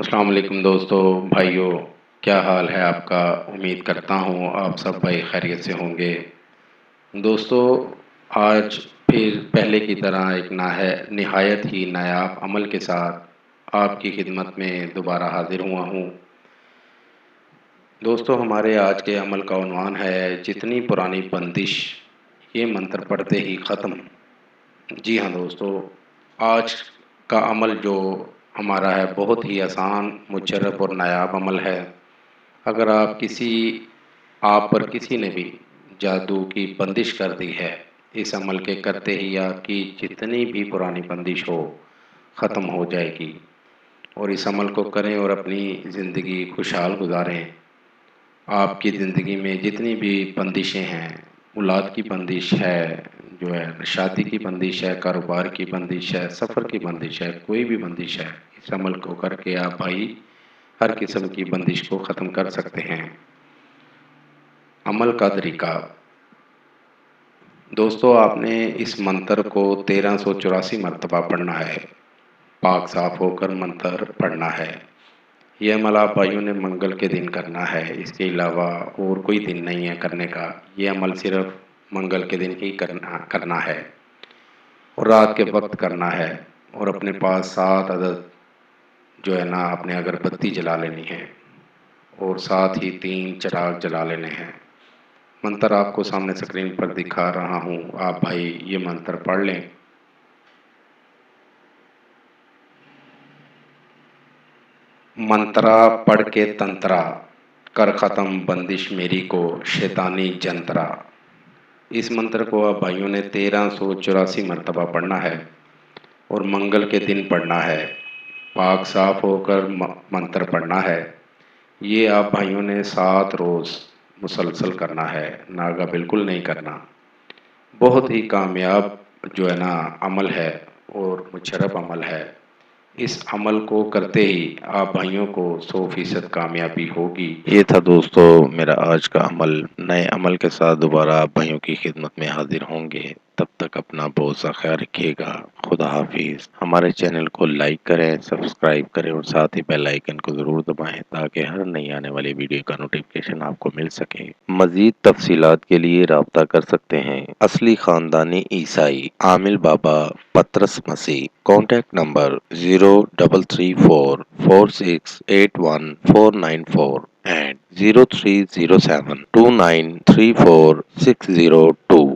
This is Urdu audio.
السلام علیکم دوستو بھائیوں، کیا حال ہے آپ کا؟ امید کرتا ہوں آپ سب بھائی خیریت سے ہوں گے۔ دوستو، آج پھر پہلے کی طرح ایک نہایت ہی نایاب عمل کے ساتھ آپ کی خدمت میں دوبارہ حاضر ہوا ہوں۔ دوستو، ہمارے آج کے عمل کا عنوان ہے جتنی پرانی بندش، یہ منتر پڑھتے ہی ختم۔ جی ہاں دوستو، آج کا عمل جو ہمارا ہے بہت ہی آسان، مشرف اور نایاب عمل ہے۔ اگر آپ پر کسی نے بھی جادو کی بندش کر دی ہے، اس عمل کے کرتے ہی آپ کی جتنی بھی پرانی بندش ہو ختم ہو جائے گی۔ اور اس عمل کو کریں اور اپنی زندگی خوشحال گزاریں۔ آپ کی زندگی میں جتنی بھی بندشیں ہیں، اولاد کی بندش ہے، جو ہے شادی کی بندش ہے، کاروبار کی بندش ہے، سفر کی بندش ہے، کوئی بھی بندش ہے، اس عمل کو کر کے آپ بھائی ہر قسم کی بندش کو ختم کر سکتے ہیں۔ عمل کا طریقہ: دوستو، آپ نے اس منتر کو 1384 مرتبہ پڑھنا ہے۔ پاک صاف ہو کر منتر پڑھنا ہے۔ یہ عمل آپ بھائیوں نے منگل کے دن کرنا ہے، اس کے علاوہ اور کوئی دن نہیں ہے کرنے کا۔ یہ عمل صرف منگل کے دن ہی کرنا ہے اور رات کے وقت کرنا ہے، اور اپنے پاس 7 عدد جو ہے نا اپنے اگربتی جلا لینی ہے، اور ساتھ ہی 3 چراغ جلا لینے ہیں۔ منتر آپ کو سامنے سکرین پر دکھا رہا ہوں، آپ بھائی یہ منتر پڑھ لیں۔ منترا پڑھ کے تنترا، کر ختم بندش میری کو شیطانی جنترا۔ اس منتر کو آپ بھائیوں نے 1384 مرتبہ پڑھنا ہے اور منگل کے دن پڑھنا ہے۔ پاک صاف ہو کر منتر پڑھنا ہے۔ یہ آپ بھائیوں نے 7 روز مسلسل کرنا ہے، ناگا بالکل نہیں کرنا۔ بہت ہی کامیاب جو ہے نا عمل ہے اور مشرف عمل ہے۔ اس عمل کو کرتے ہی آپ بھائیوں کو 100% کامیابی ہوگی۔ یہ تھا دوستو میرا آج کا عمل۔ نئے عمل کے ساتھ دوبارہ آپ بھائیوں کی خدمت میں حاضر ہوں گے۔ تب تک اپنا بہت سا خیال رکھیے گا۔ خدا حافظ۔ ہمارے چینل کو لائک کریں، سبسکرائب کریں اور ساتھ ہی بیل آئیکن کو ضرور دبائیں تاکہ ہر نئی آنے والی ویڈیو کا نوٹیفکیشن آپ کو مل سکے۔ مزید تفصیلات کے لیے رابطہ کر سکتے ہیں۔ اصلی خاندانی عیسائی عامل بابا پطرس مسیح۔ Contact number 030746819494 and 0307293460